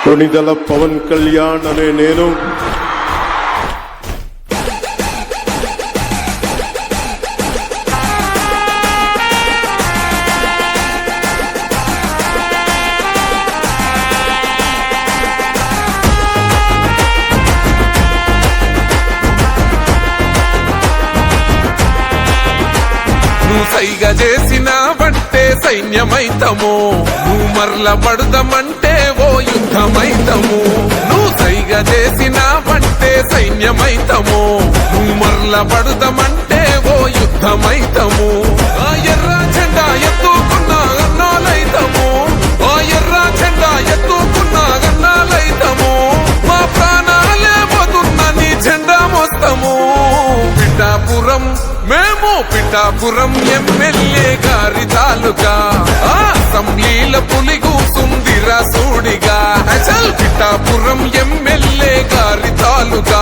కొణిదెల పవన్ కళ్యాణ్ అనే నేను సైగా చేసిన బట్టే సైన్యమైతము నువ్వు మరల పడదమంటే ఓ యుద్ధమైతము నువ్వు సైగా చేసిన బట్టే సైన్యమైతము నువ్వు మరల పడదమంటే ఓ యుద్ధమైతము ఆ ఎర్ర జెండా ఎత్తుకున్న అన్నాలైతము ఆ ఎర్ర జెండా ఎత్తుకున్న అన్నాలైతము మా ప్రాణాలే పోతున్న నీ జెండా మోస్తాము పిఠాపురం మేము పిఠాపురం ఎమ్మెల్యే గారి తాలూకా అసెంబ్లీల పులి కూసుందిరా సూడిగా చల్ పిఠాపురం ఎమ్మెల్యే గారి తాలూకా